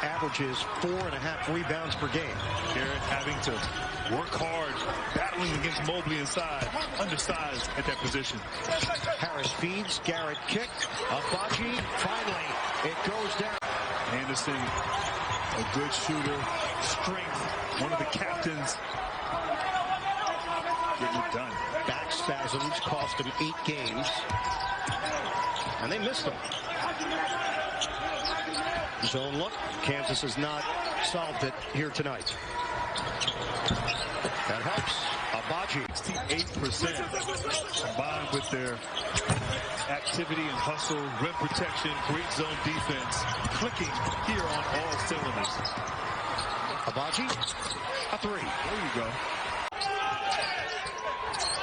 averages 4.5 rebounds per game. Garrett having to work hard, battling against Mobley inside, undersized at that position. Harris feeds, Garrett kick, Agbaji, finally, it goes down. Anderson, a good shooter, strength, one of the captains. Getting it done. Back spasms cost him 8 games, and they missed him. Zone look. Kansas has not solved it here tonight. That helps. Agbaji. 68% combined with their activity and hustle, rim protection, great zone defense, clicking here on all cylinders. Agbaji, a 3. There you go.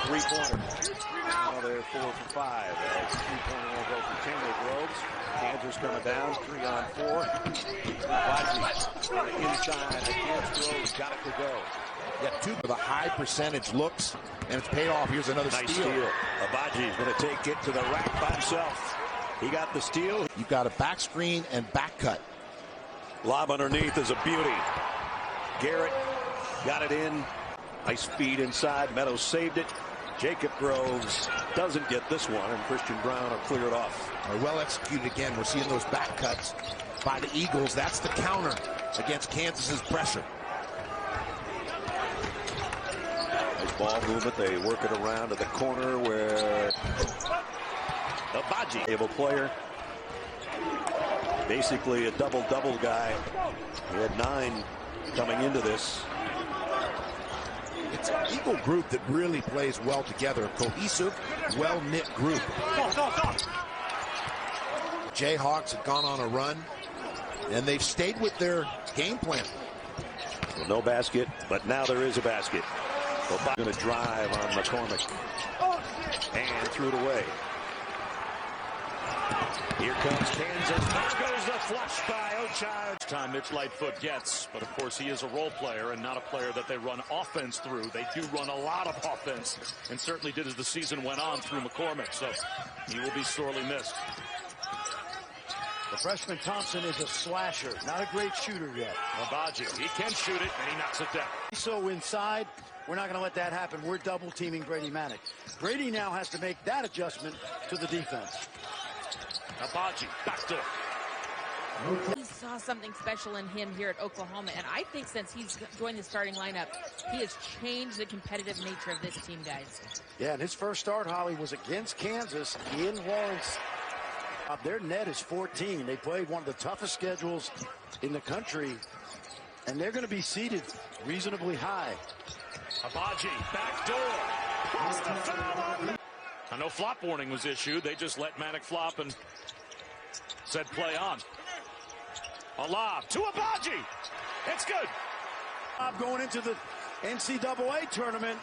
3-pointer. Now they're 4 for 5. 3-pointer will go for Chandler Groves. Kansas coming down, 3 on 4. Agbaji on the inside against Groves. Got it to go. Got 2 of the high percentage looks, and it's paid off. Here's another steal. Agbaji's going to take it to the rack by himself. He got the steal. You've got a back screen and back cut. Lob underneath is a beauty. Garrett got it in. Nice feed inside. Meadows saved it. Jacob Groves doesn't get this one, and Christian Brown will clear it off. Well executed again. We're seeing those back cuts by the Eagles. That's the counter against Kansas's pressure. Nice ball movement. They work it around to the corner where Agbaji, able player. Basically a double-double guy. He had 9 coming into this. It's an Eagle group that really plays well together. A cohesive, well-knit group. Jayhawks have gone on a run, and they've stayed with their game plan. Well, no basket, but now there is a basket. Going to drive on McCormick. And threw it away. Here comes Kansas. There goes the flush by Ochai. Time Mitch Lightfoot gets, but of course he is a role player and not a player that they run offense through. They do run a lot of offense, and certainly did as the season went on through McCormick, so he will be sorely missed. The freshman Thompson is a slasher, not a great shooter yet. Agbaji, he can shoot it, and he knocks it down. So inside, we're not going to let that happen. We're double teaming Brady Manick. Brady now has to make that adjustment to the defense. Agbaji, backdoor. We saw something special in him here at Oklahoma, and I think since he's joined the starting lineup, he has changed the competitive nature of this team, guys. Yeah, and his first start, Holly, was against Kansas in Lawrence. Their net is 14. They played one of the toughest schedules in the country, and they're going to be seated reasonably high. Agbaji, backdoor. I know flop warning was issued. They just let Manick flop and said play on. A lob to Agbaji. It's good. Going into the NCAA tournament,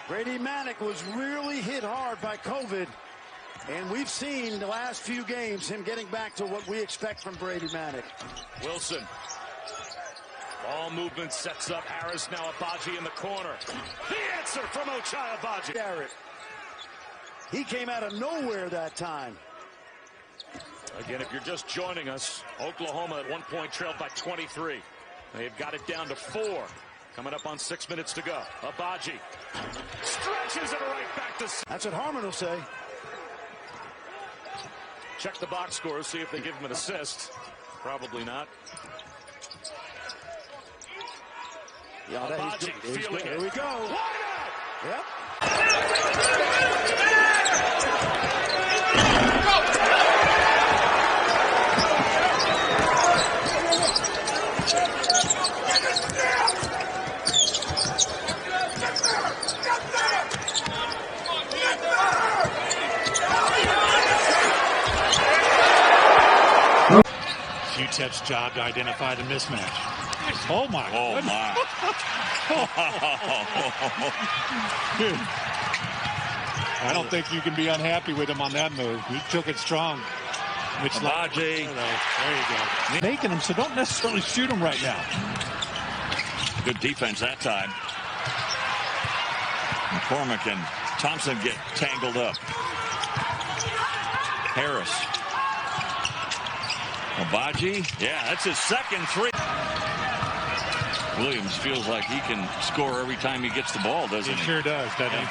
Brady Manick was really hit hard by COVID. And we've seen the last few games him getting back to what we expect from Brady Manick. Wilson. Ball movement sets up Harris. Now Agbaji in the corner. The answer from Ochai Agbaji. Garrett. He came out of nowhere that time. Again, if you're just joining us, Oklahoma at one point trailed by 23. They've got it down to 4. Coming up on 6 minutes to go. Agbaji stretches it right back to. That's what Harmon will say. Check the box score, see if they give him an assist. Probably not. Yeah, Agbaji feeling it. Here we go. Wide out. Yep. UTEP's job to identify the mismatch. Oh my! Oh my! I don't think you can be unhappy with him on that move. He took it strong. Agbaji. There you go. Making him, so don't necessarily shoot him right now. Good defense that time. McCormick and Thompson get tangled up. Harris. Agbaji, yeah, that's his second three. Williams feels like he can score every time he gets the ball, doesn't he? He sure does, doesn't he?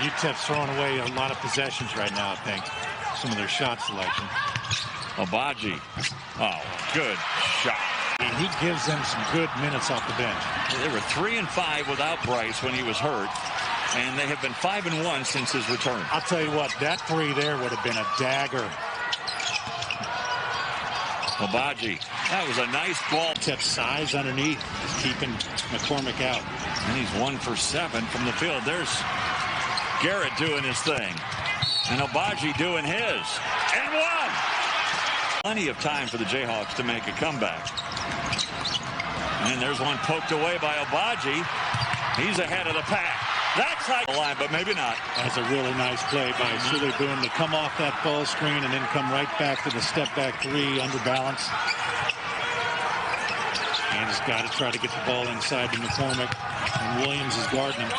UTEP's throwing away a lot of possessions right now, I think. Some of their shot selection. Agbaji. Oh, good shot. He gives them some good minutes off the bench. They were 3 and 5 without Bryce when he was hurt, and they have been 5 and 1 since his return. I'll tell you what, that three there would have been a dagger. Agbaji, that was a nice ball. Tip size underneath is keeping McCormick out. And he's 1 for 7 from the field. There's Garrett doing his thing. And Agbaji doing his. And one! Plenty of time for the Jayhawks to make a comeback. And there's one poked away by Agbaji. He's ahead of the pack. That's how the line, but maybe not. That's a really nice play by Sully Boone to come off that ball screen and then come right back to the step back three under balance. And he's got to try to get the ball inside to McCormick. And Williams is guarding him.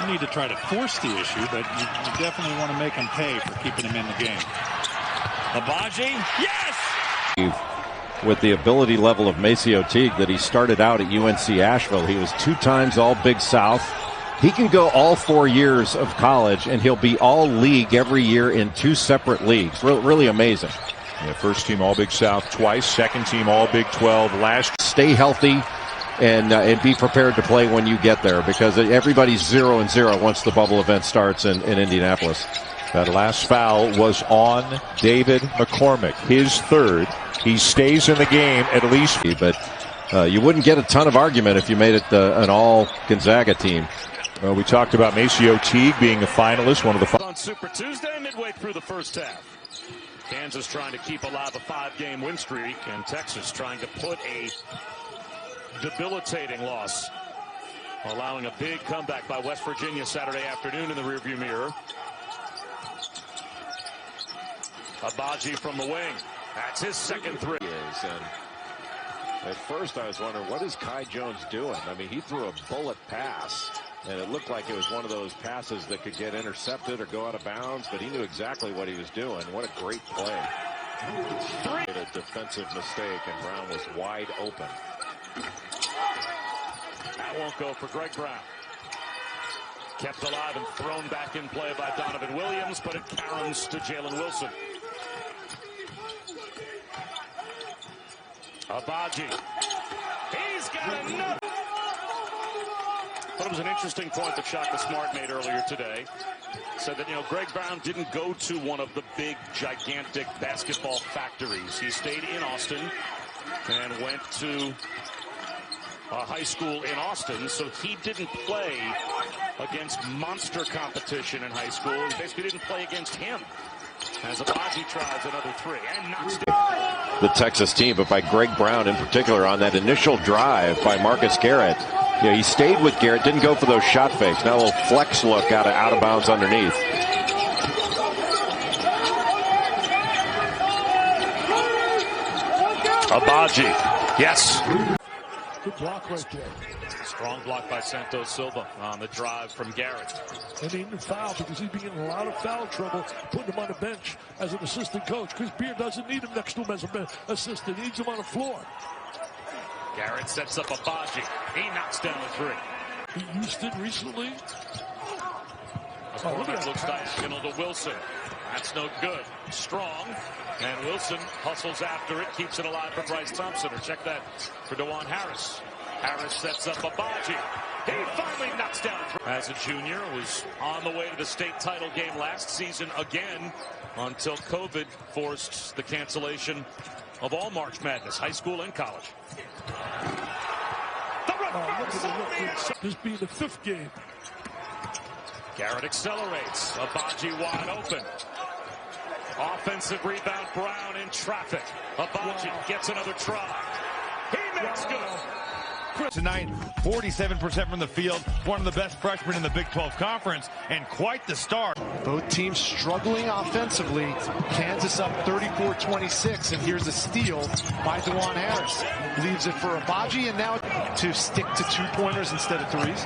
You need to try to force the issue, but you definitely want to make him pay for keeping him in the game. Agbaji, yes! With the ability level of Maceo Teague that he started out at UNC Asheville. He was 2 times All Big South. He can go all 4 years of college, and he'll be all league every year in 2 separate leagues. Really amazing. Yeah, first team All Big South twice, second team All Big 12 last. Stay healthy and be prepared to play when you get there, because everybody's 0-0 once the bubble event starts in Indianapolis. That last foul was on David McCormick, his third. He stays in the game at least. But you wouldn't get a ton of argument if you made it an all Gonzaga team. Well, we talked about Maceo Teague being a finalist, one of the on Super Tuesday, midway through the first half. Kansas trying to keep alive a 5-game win streak, and Texas trying to put a debilitating loss, allowing a big comeback by West Virginia Saturday afternoon in the rearview mirror. Agbaji from the wing. That's his second three. And at first I was wondering, what is Kai Jones doing? I mean, he threw a bullet pass, and it looked like it was one of those passes that could get intercepted or go out of bounds, but he knew exactly what he was doing. What a great play. A defensive mistake, and Brown was wide open. That won't go for Greg Brown. Kept alive and thrown back in play by Donovan Williams, but it caroms to Jalen Wilson. Agbaji. He's got another. But it was an interesting point that Shaka Smart made earlier today. Said that, Greg Brown didn't go to one of the big, gigantic basketball factories. He stayed in Austin and went to a high school in Austin, so he didn't play against monster competition in high school. He basically didn't play against him. As Agbaji tries another three and knocks it. The Texas team, but by Greg Brown in particular on that initial drive by Marcus Garrett. He stayed with Garrett, didn't go for those shot fakes. Now a little flex look out of bounds underneath. Agbaji, yes. Good block right there. Strong block by Santos Silva on the drive from Garrett. And he didn't foul because he's been in a lot of foul trouble, putting him on the bench as an assistant coach. Chris Beard doesn't need him next to him as an assistant. He needs him on the floor. Garrett sets up Agbaji. He knocks down the three. He used it recently. McCormick looks diagonal to Wilson. That's no good. Strong. And Wilson hustles after it, keeps it alive for Bryce Thompson. Or check that for DeJuan Harris. Harris sets up Agbaji. He finally knocks down. As a junior, was on the way to the state title game last season again until COVID forced the cancellation of all March Madness, high school and college. This being the 5th game. Garrett accelerates. Agbaji wide open. Offensive rebound, Brown in traffic. Agbaji gets another try. He makes good. Tonight, 47% from the field, one of the best freshmen in the Big 12 Conference, and quite the start. Both teams struggling offensively. Kansas up 34-26, and here's a steal by DeJuan Harris. Leaves it for Agbaji, and now to stick to 2-pointers instead of 3s.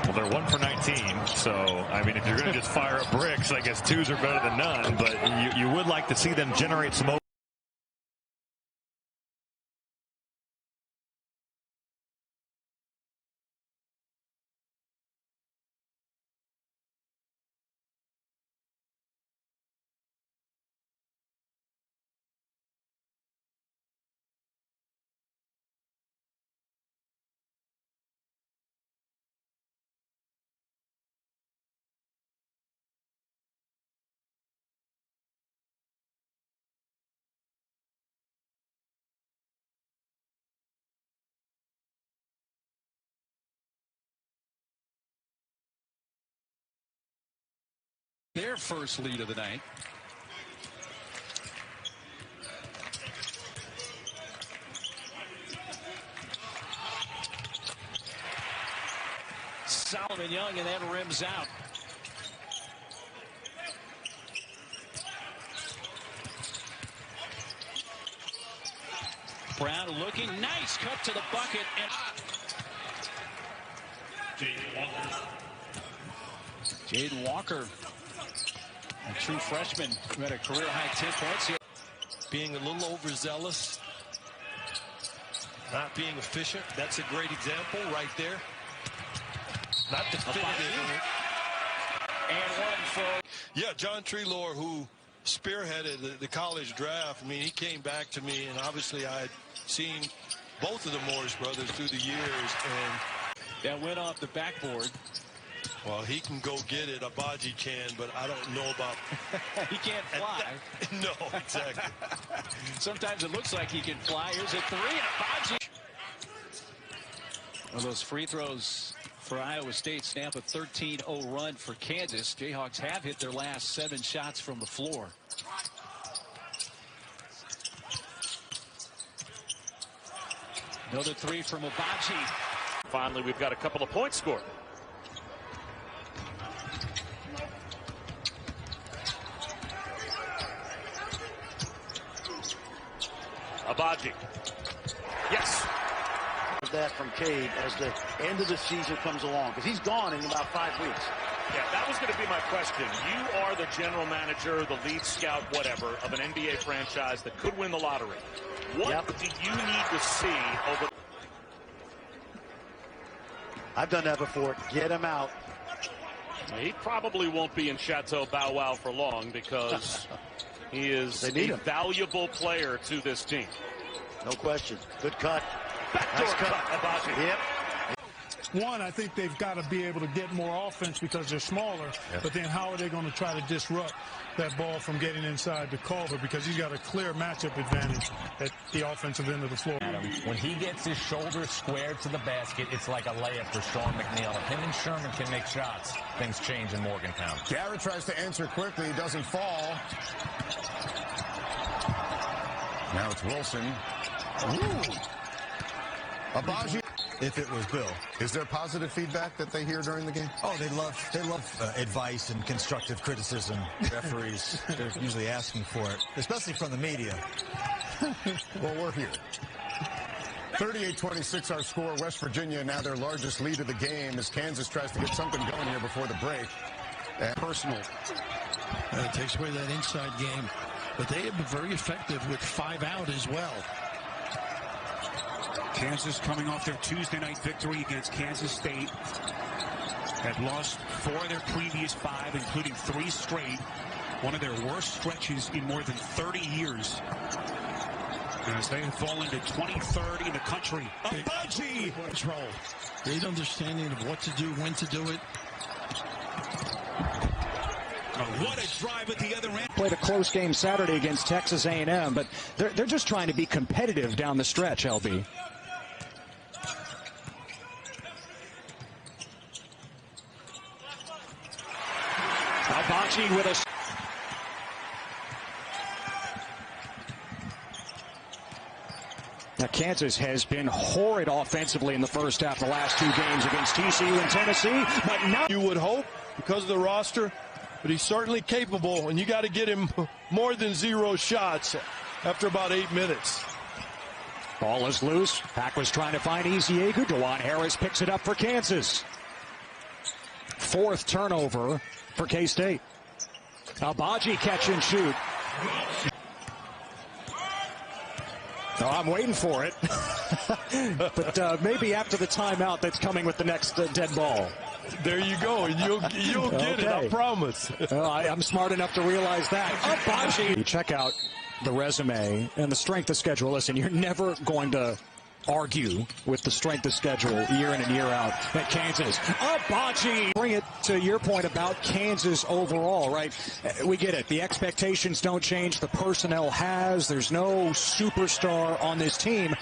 Well, they're 1 for 19, so, I mean, if you're going to just fire up bricks, I guess 2s are better than none, but you would like to see them generate some open. Their first lead of the night. Solomon Young, and then rims out. Brown looking nice, cut to the bucket, and Jaden Walker, a true freshman, who had a career-high 10 points here. Being a little overzealous, not being efficient. That's a great example right there. Not definitive. And one for... Yeah, John Treelor, who spearheaded the college draft. I mean, he came back to me, and obviously I had seen both of the Morris brothers through the years. And that went off the backboard. Well, he can go get it. Agbaji can, but I don't know about... He can't fly. No, exactly. Sometimes it looks like he can fly. Here's a three, and Agbaji. Well, those free throws for Iowa State snap a 13-0 run for Kansas. Jayhawks have hit their last 7 shots from the floor. Another three from Agbaji. Finally, we've got a couple of points scored. Agbaji. Yes. That from Cade as the end of the season comes along, because he's gone in about 5 weeks. Yeah, that was going to be my question. You are the general manager, the lead scout, whatever, of an NBA franchise that could win the lottery. What do you need to see over... I've done that before. Get him out. He probably won't be in Chateau Bow Wow for long, because he is a valuable player to this team. No question. Good cut. Backdoor cut. Yep. One, I think they've got to be able to get more offense because they're smaller. But then how are they going to try to disrupt that ball from getting inside to Culver, because he's got a clear matchup advantage at the offensive end of the floor. When he gets his shoulders squared to the basket, it's like a layup for Sean McNeil. If him and Sherman can make shots, things change in Morgantown. Garrett tries to answer quickly. He doesn't fall. Now it's Wilson. Ooh. Agbaji. If it was Bill. Is there positive feedback that they hear during the game? Oh, they love advice and constructive criticism. Referees, they're usually asking for it, especially from the media. Well, we're here. 38-26 our score. West Virginia now their largest lead of the game as Kansas tries to get something going here before the break. Personal. It takes away that inside game. But they have been very effective with 5 out as well. Kansas coming off their Tuesday night victory against Kansas State. Had lost 4 of their previous 5, including 3 straight. One of their worst stretches in more than 30 years. As they fall into 23rd in the country. Agbaji! Control. Great understanding of what to do, when to do it. What a drive at the other end. Played a close game Saturday against Texas A&M, but they're just trying to be competitive down the stretch, LB. Agbaji with a... Now, Kansas has been horrid offensively in the first half of the last 2 games against TCU and Tennessee, but now... You would hope, because of the roster, but he's certainly capable, and you got to get him more than 0 shots after about 8 minutes. Ball is loose. Pack was trying to find Eziagu. DeJuan Harris picks it up for Kansas. 4th turnover for K-State. Agbaji catch and shoot. Oh, I'm waiting for it. But maybe after the timeout that's coming with the next dead ball. There you go. You'll get it, I promise. I'm smart enough to realize that. Agbaji. Check out the resume and the strength of schedule. Listen, you're never going to argue with the strength of schedule year in and year out at Kansas. Agbaji. Bring it to your point about Kansas overall, right? We get it. The expectations don't change. The personnel has. There's no superstar on this team.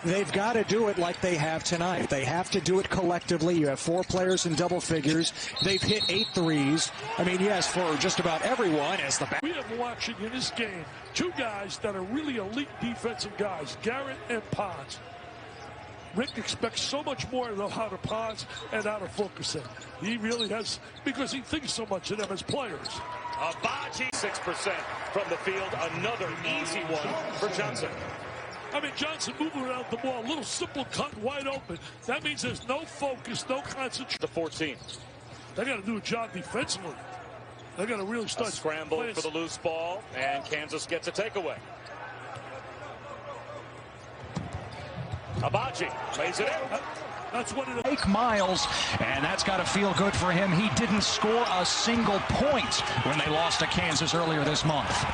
They've got to do it like they have tonight. They have to do it collectively. You have 4 players in double figures. They've hit 8 threes. I mean, yes, for just about everyone. As the we are watching in this game 2 guys that are really elite defensive guys, Garrett and Pons. Rick expects so much more out of Pons and out of Fulkerson. He really has, because he thinks so much of them as players. Agbaji, 6% from the field. Another easy one for Johnson. I mean, Johnson moving around the ball, a little simple cut wide open. That means there's no focus, no concentration. The 14. They got to do a job defensively. They got to really start. A scramble for the loose ball, and Kansas gets a takeaway. Agbaji lays it in. That's what it is. Jake Miles, and that's got to feel good for him. He didn't score a single point when they lost to Kansas earlier this month.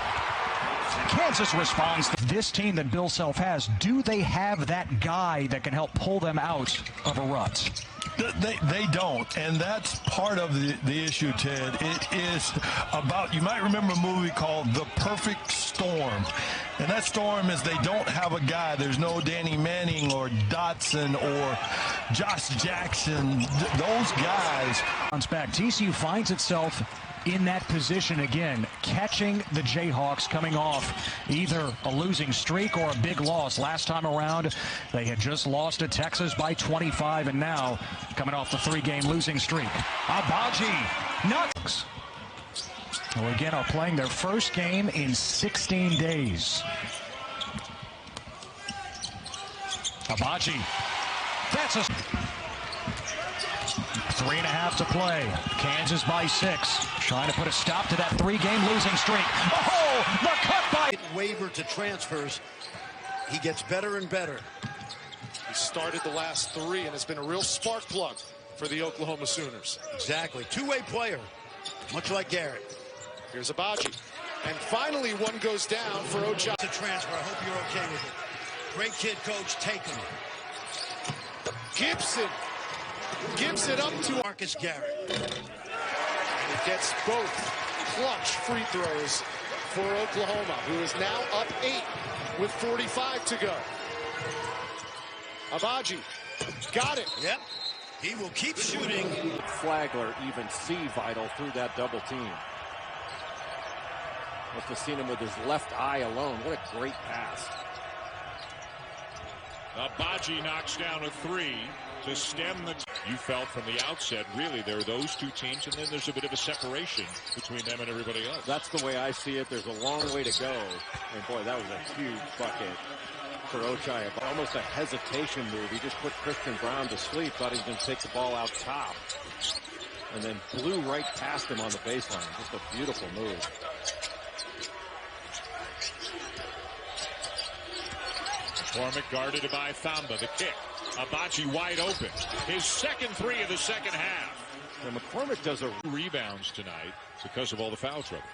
Kansas responds. This team that Bill Self has, do they have that guy that can help pull them out of a rut? They don't, and that's part of the issue, Ted. It is about, you might remember a movie called The Perfect Storm, and that storm is they don't have a guy. There's no Danny Manning or Dotson or Josh Jackson. Those guys. Back. TCU finds itself in that position again, catching the Jayhawks coming off either a losing streak or a big loss. Last time around, they had just lost to Texas by 25, and now coming off the 3-game losing streak. Agbaji, nuts. Who again are playing their first game in 16 days. Agbaji, that's a 3.5 to play. Kansas by 6. Trying to put a stop to that 3-game losing streak. Oh, the cut by... Waiver to transfers. He gets better and better. He started the last 3 and has been a real spark plug for the Oklahoma Sooners. Exactly. 2-way player, much like Garrett. Here's Agbaji. And finally, one goes down for Ochai. To transfer. I hope you're okay with it. Great kid, coach. Take him. Gibson gives it up to Marcus Garrett. And he gets both clutch free throws for Oklahoma, who is now up 8 with 45 to go. Agbaji got it. Yep. He will keep shooting. Flagler even see Vital through that double team. Must have seen him with his left eye alone. What a great pass. Agbaji knocks down a 3 to stem the... You felt from the outset, really, there are those 2 teams, and then there's a bit of a separation between them and everybody else. That's the way I see it. There's a long way to go. And, boy, that was a huge bucket for Ochai. Almost a hesitation move. He just put Christian Brown to sleep, thought he was going to take the ball out top, and then blew right past him on the baseline. Just a beautiful move. McCormick guarded by Thamba. The kick. Agbaji wide open. His second 3 of the second half. Now McCormick does a rebounds tonight because of all the foul trouble.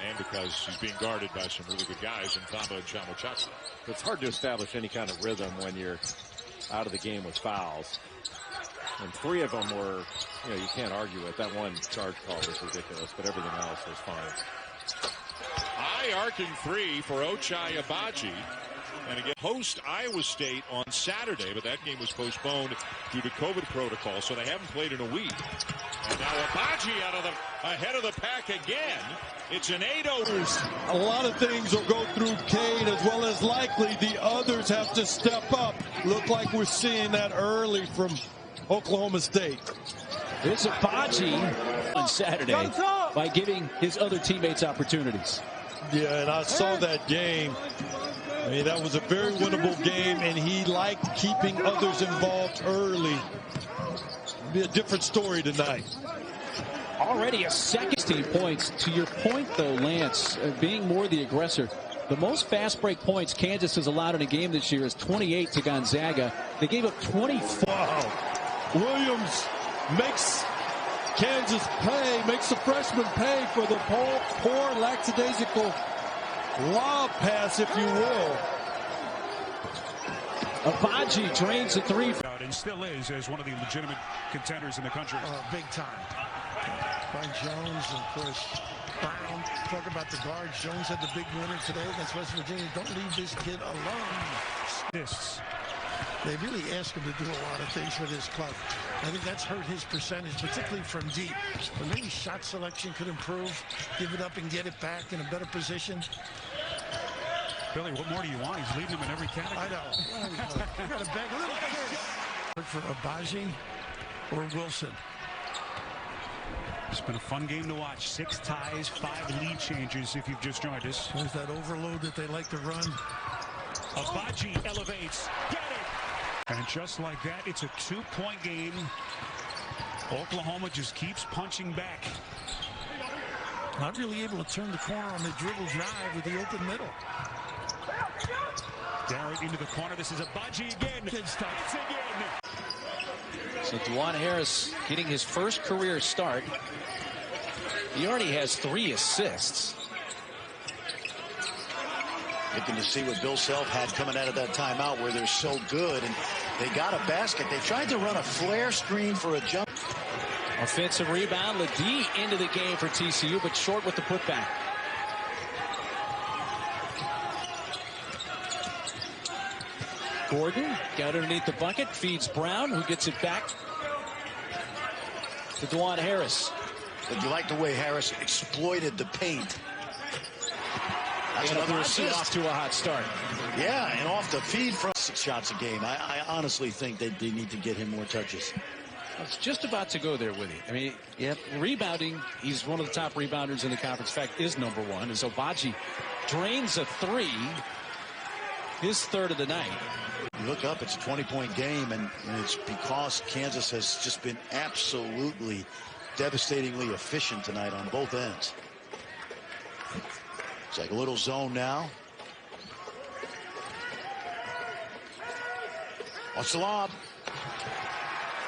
And because he's being guarded by some really good guys in Thamba and Chamachaka. It's hard to establish any kind of rhythm when you're out of the game with fouls. And 3 of them were, you can't argue with. That one charge call was ridiculous, but everything else was fine. High arcing 3 for Ochai Agbaji. And again, host Iowa State on Saturday, but that game was postponed due to COVID protocol, so they haven't played in a week. And now Agbaji ahead of the pack again. It's an 8-0. A lot of things will go through Cade, as well as likely the others have to step up. Look like we're seeing that early from Oklahoma State. It's Agbaji on Saturday by giving his other teammates opportunities. Yeah, and I saw that game. I mean, that was a very winnable game, and he liked keeping others involved early. be a different story tonight. Already a second 16 points. To your point, though, Lance, being more the aggressor, the most fast break points Kansas has allowed in a game this year is 28 to Gonzaga. They gave up 24. Wow. Williams makes Kansas pay, makes the freshman pay for the poor lackadaisical lob pass, if you will. Agbaji drains a three. And still is as one of the legitimate contenders in the country. Big time. By Jones, and of course, Brown. Talk about the guards. Jones had the big winner today against West Virginia. Don't leave this kid alone. They really ask him to do a lot of things for this club. I think that's hurt his percentage, particularly from deep. But maybe shot selection could improve. Give it up and get it back in a better position. Billy, what more do you want? He's leading them in every category. I know. You got to beg a little bit. For Agbaji or Wilson. It's been a fun game to watch. 6 ties, 5 lead changes if you've just joined us. There's that overload that they like to run. Agbaji elevates. Get it! And just like that, it's a 2-point game. Oklahoma just keeps punching back. Not really able to turn the corner on the dribble drive with the open middle. Garrett into the corner. This is Agbaji again. Good stuff. It's again. So Juwan Harris getting his first career start. He already has 3 assists. Looking to see what Bill Self had coming out of that timeout where they're so good. And they got a basket. They tried to run a flare screen for a jump. Offensive rebound. Ledee into the game for TCU, but short with the putback. Gordon got underneath the bucket, feeds Brown, who gets it back to Juwan Harris. But you like the way Harris exploited the paint. That's and another assist. Off to a hot start. Yeah, and off the feed from 6 shots a game. I honestly think they need to get him more touches. I was just about to go there with you. I mean, rebounding, he's one of the top rebounders in the conference. In fact, is #1. As Agbaji drains a 3, his 3rd of the night. You look up, it's a 20-point game, and it's because Kansas has just been absolutely devastatingly efficient tonight on both ends. It's like a little zone now. What's the lob?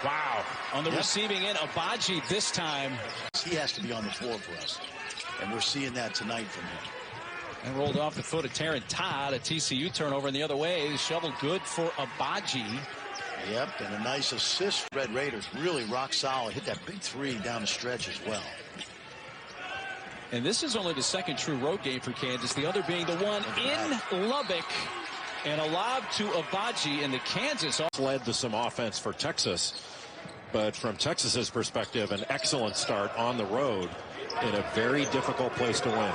Wow. On the receiving end, Agbaji this time. He has to be on the floor for us, and we're seeing that tonight from him. And rolled off the foot of Terran Todd. A TCU turnover in the other way. Shovel good for Agbaji. Yep, and a nice assist. Red Raiders really rock solid. Hit that big 3 down the stretch as well. And this is only the 2nd true road game for Kansas. The other being the one in Lubbock. And a lob to Agbaji, and the Kansas led to some offense for Texas. But from Texas's perspective, an excellent start on the road in a very difficult place to win.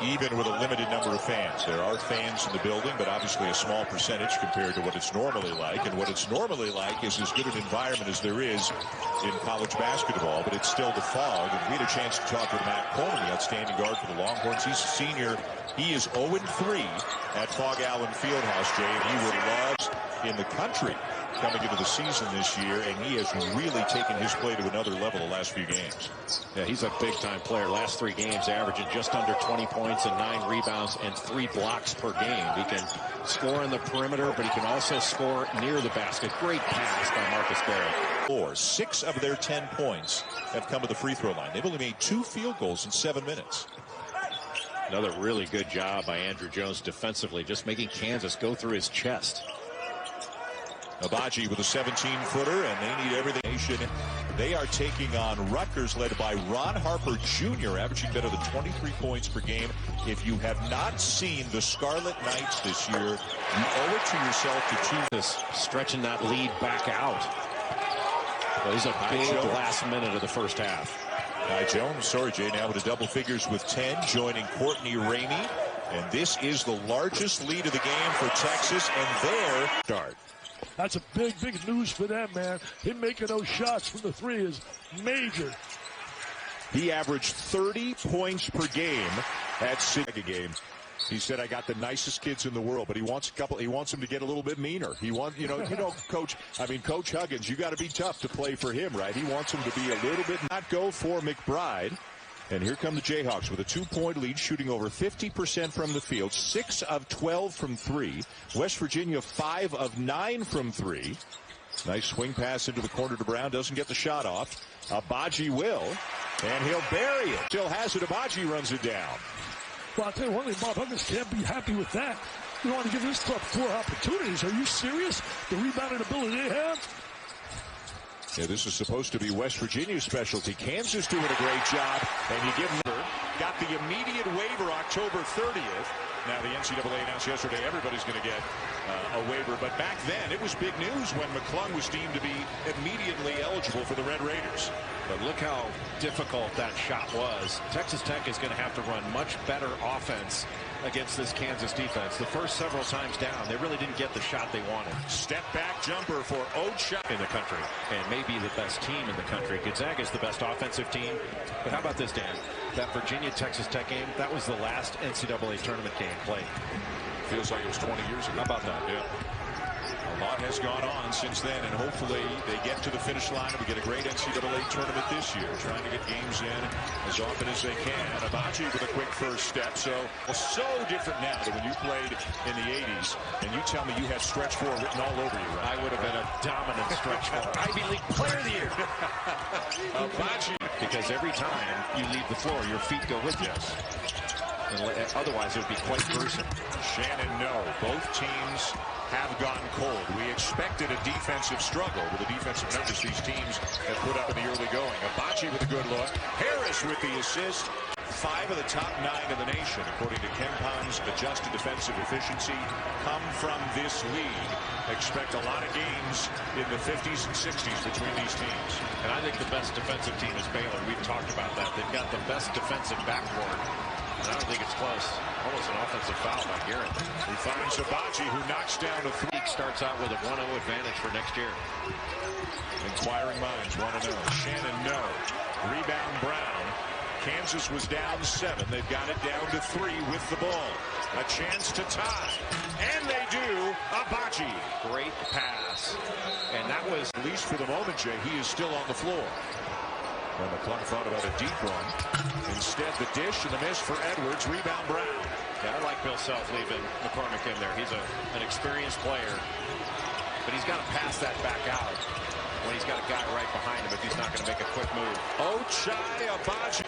Even with a limited number of fans. There are fans in the building, but obviously a small percentage compared to what it's normally like. And what it's normally like is as good an environment as there is in college basketball, but it's still the fog. And we had a chance to talk with Matt Coleman, the outstanding guard for the Longhorns. He's a senior. He is 0-3 at Fog Allen Fieldhouse, Jay, and he would love in the country coming into the season this year, and he has really taken his play to another level the last few games. Yeah, he's a big-time player. Last 3 games averaging just under 20 points and 9 rebounds and 3 blocks per game. He can score in the perimeter, but he can also score near the basket. Great pass by Marcus Garrett. 6 of their 10 points have come to the free throw line. They've only made 2 field goals in 7 minutes. Another really good job by Andrew Jones defensively, just making Kansas go through his chest. Agbaji with a 17-footer, and they need everything. They are taking on Rutgers, led by Ron Harper Jr., averaging better than 23 points per game. If you have not seen the Scarlet Knights this year, you owe it to yourself to choose this, stretching that lead back out. Well, he's a big last minute of the first half. Kai Jones, Jay, now with a double figures with 10, joining Courtney Ramey. And this is the largest lead of the game for Texas, and their start. That's a big news for them, man. Him making those shots from the 3 is major. He averaged 30 points per game at 6 a game. He said, I got the nicest kids in the world, but he wants them to get a little bit meaner. He wants, Coach Huggins, you got to be tough to play for him, right? He wants them to be a little bit not go for McBride. And here come the Jayhawks with a 2-point lead, shooting over 50% from the field, 6 of 12 from 3. West Virginia 5 of 9 from 3. Nice swing pass into the corner to Brown. Doesn't get the shot off. Agbaji will, and he'll bury it. Still has it. Agbaji runs it down. Well, I'll tell you one thing, Bob Huggins can't be happy with that. You want to give this club 4 opportunities. Are you serious? The rebounding ability they have? Yeah, this is supposed to be West Virginia's specialty. Kansas doing a great job, and you give them got the immediate waiver October 30th. Now the NCAA announced yesterday everybody's going to get a waiver, but back then it was big news when McClung was deemed to be immediately eligible for the Red Raiders. But look how difficult that shot was. Texas Tech is going to have to run much better offense against this Kansas defense. The first several times down, they really didn't get the shot they wanted. Step back jumper for Ochai in the country, and maybe the best team in the country. Gonzaga is the best offensive team. But how about this, Dan? That Virginia-Texas Tech game, that was the last NCAA tournament game played. Feels like it was 20 years ago. How about that? Yeah. A lot has gone on since then, and hopefully they get to the finish line and we get a great NCAA tournament this year, trying to get games in as often as they can. Agbaji with a quick first step. So different now than when you played in the 80s, and you tell me you had stretch 4 written all over you, right? I would have been a dominant stretch 4. Ivy League Player of the Year. Agbaji. Because every time you leave the floor, your feet go with you. Otherwise, it would be quite gruesome. Shannon, no. Both teams have gone cold. We expected a defensive struggle with the defensive numbers these teams have put up in the early going. Agbaji with a good look. Harris with the assist. 5 of the top 9 in the nation, according to KenPom's adjusted defensive efficiency, come from this league. Expect a lot of games in the 50s and 60s between these teams. And I think the best defensive team is Baylor. We've talked about that. They've got the best defensive backcourt. And I don't think it's close. Almost an offensive foul by Garrett. He finds Agbaji, who knocks down a 3. Starts out with a 1-0 advantage for next year. Inquiring minds want to know. Shannon, no. Rebound Brown. Kansas was down 7. They've got it down to 3 with the ball. A chance to tie. And they do. Agbaji. Great pass. And that was, at least for the moment, Jay, he is still on the floor. And McClung thought about a deep run. Instead, the dish and the miss for Edwards. Rebound Brown. Yeah, I like Bill Self leaving McCormick in there. He's an experienced player. But he's got to pass that back out when he's got a guy right behind him if he's not going to make a quick move. Ochai, Agbaji.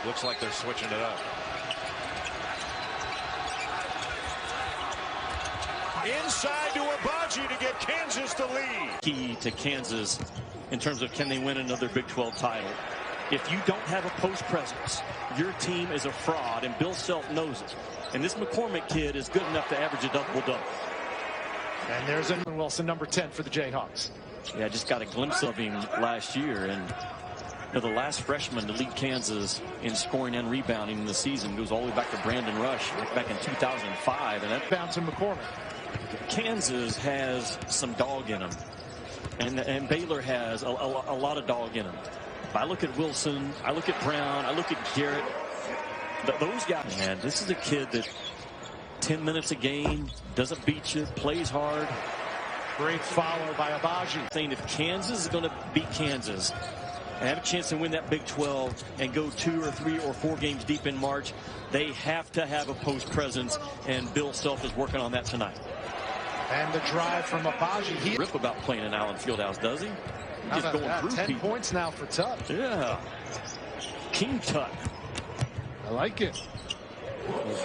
Looks like they're switching it up. Inside to Agbaji to get Kansas the lead. Key to Kansas in terms of can they win another Big 12 title. If you don't have a post presence, your team is a fraud, and Bill Self knows it. And this McCormick kid is good enough to average a double-double. And there's Wilson, number 10 for the Jayhawks. Yeah, I just got a glimpse of him last year, and the last freshman to lead Kansas in scoring and rebounding in the season goes all the way back to Brandon Rush back in 2005. And that bounce to McCormick. Kansas has some dog in them, and Baylor has a lot of dog in them. I look at Wilson, I look at Brown, I look at Garrett. Those guys, man, this is a kid that 10 minutes a game, doesn't beat you, plays hard. Great follow by Agbaji. Saying if Kansas is going to beat Kansas and have a chance to win that Big 12 and go 2 or 3 or 4 games deep in March, they have to have a post presence, and Bill Self is working on that tonight. And the drive from Agbaji. He rip about playing in Allen Fieldhouse, does he? He's just going through 10 people. Points now for Tut. Yeah. King Tut. I like it.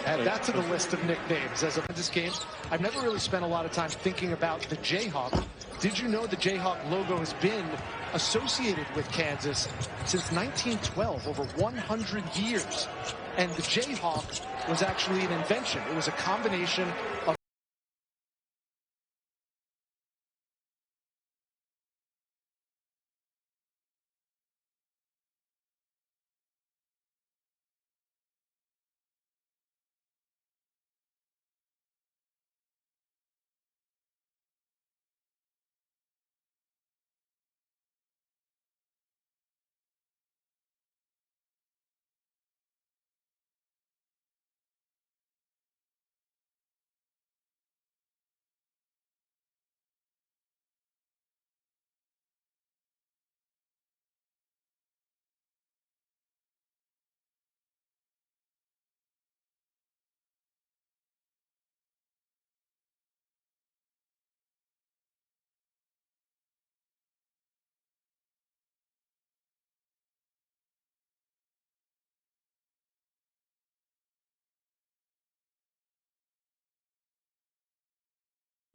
Add that to the list of nicknames as of this game. I've never really spent a lot of time thinking about the Jayhawk. Did you know the Jayhawk logo has been associated with Kansas since 1912, over 100 years? And the Jayhawk was actually an invention. It was a combination of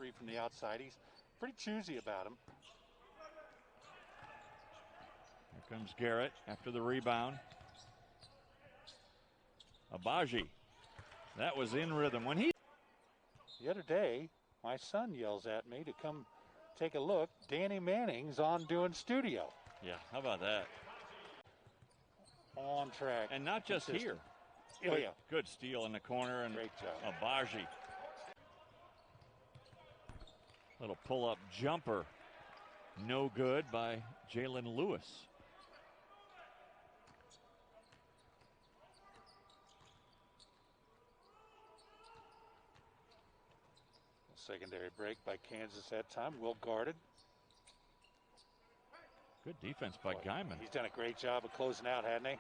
free from the outside. He's pretty choosy about him. Here comes Garrett after the rebound. Agbaji. That was in rhythm. The other day, my son yells at me to come take a look. Danny Manning's on doing studio. Yeah, how about that? On track. And not just consistent. here. Oh, yeah. Good steal in the corner. And great job. Agbaji. Little pull-up jumper. No good by Jalen Lewis. Secondary break by Kansas that time. Well guarded. Good defense by Guyman. He's done a great job of closing out, hadn't he?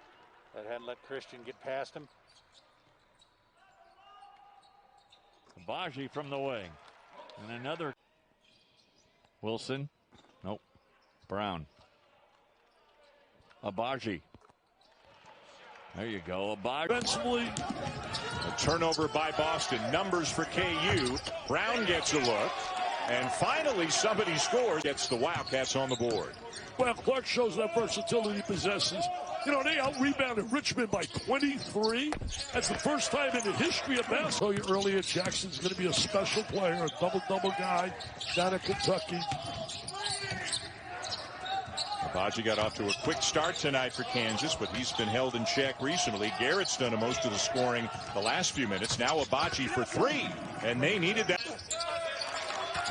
That hadn't let Christian get past him. Agbaji from the wing. And another. Wilson. Nope. Brown. Agbaji. There you go. Agbaji. A turnover by Boston. Numbers for KU. Brown gets a look. And finally somebody scores. Gets the Wildcats on the board. Well, Clark shows that versatility he possesses. You know, they out-rebounded Richmond by 23. That's the first time in the history of basketball. So earlier, Jackson's going to be a special player, a double-double guy down at Kentucky. Agbaji got off to a quick start tonight for Kansas, but he's been held in check recently. Garrett's done most of the scoring the last few minutes. Now Agbaji for three, and they needed that.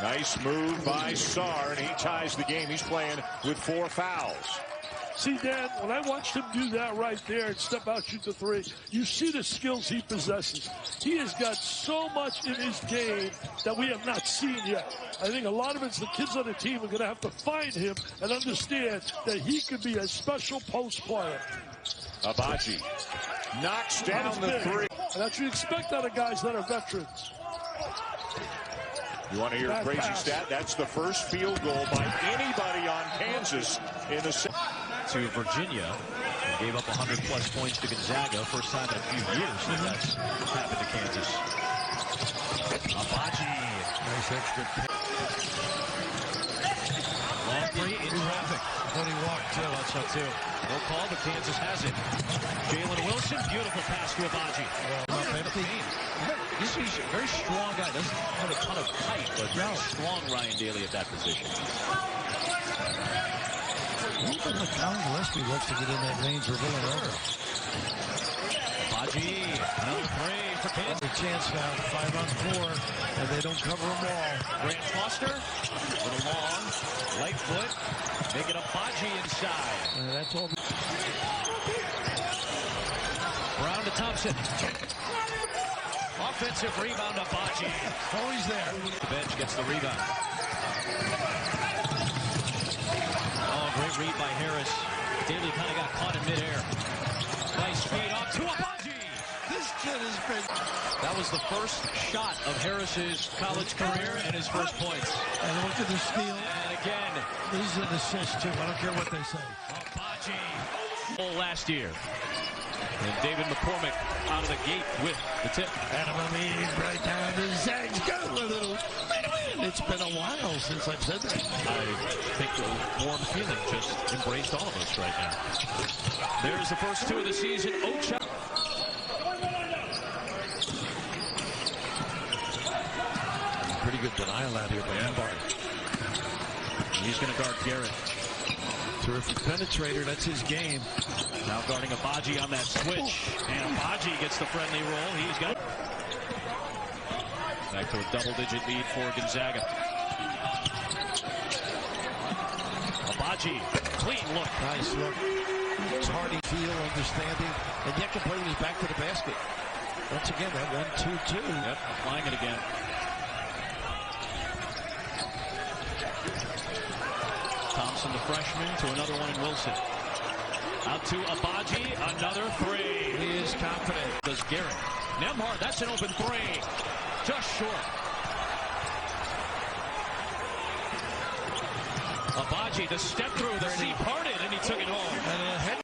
Nice move by Sarr, and he ties the game. He's playing with 4 fouls. See, Dan, when I watched him do that right there and step out, shoot the three, you see the skills he possesses. He has got so much in his game that we have not seen yet. I think a lot of it's the kids on the team are going to have to find him and understand that he could be a special post player. Agbaji knocks down the three. And that's what you expect out of guys that are veterans. You want to hear a crazy stat? That's the first field goal by anybody on Kansas in the to Virginia. And gave up 100-plus points to Gonzaga. First time in a few years that that's happened to Kansas. Agbaji. Nice extra. Long three in traffic. But he walked too. That's so too. No call, but Kansas has it. Jalen Wilson, beautiful pass to Agbaji. He's a very strong guy. Doesn't have a ton of height, but very strong Ryan Daly at that position. Even the Colin Gillespie looks to get in that range for Villanova. Agbaji, another three for Kansas. A chance now, 5-on-4, and they don't cover them all. Grant Foster, with a long, light foot, making Agbaji inside. That's all. Brown to Thompson. Offensive rebound, Agbaji. Always there. The bench gets the rebound. Oh, great read by Harris. Daly kind of got caught in midair. Nice feed off to Agbaji. This kid has been. That was the first shot of Harris's college career and his first points. And look at the steal. And again. This is an assist, too. I don't care what they say. Agbaji. Last year. And David McCormick out of the gate with the tip. Adam Amin right down to Zags. Got a little. It's been a while since I've said that. I think the warm feeling just embraced all of us right now. There's the first two of the season. Ochai. Pretty good denial out here by Dunbar. He's going to guard Garrett. Terrific penetrator. That's his game. Now guarding Agbaji on that switch. And Agbaji gets the friendly roll. He's got back to a double-digit lead for Gonzaga. Agbaji, clean look. Nice look. It's hardy feel, understanding, and yet completing his back to the basket. Once again, that 1-2-2. Yep, applying it again. Thompson, the freshman, to another one in Wilson. Out to Agbaji, another three. He is confident. Does Garrett. Nembhard, that's an open three. Just short. Agbaji, the step through, the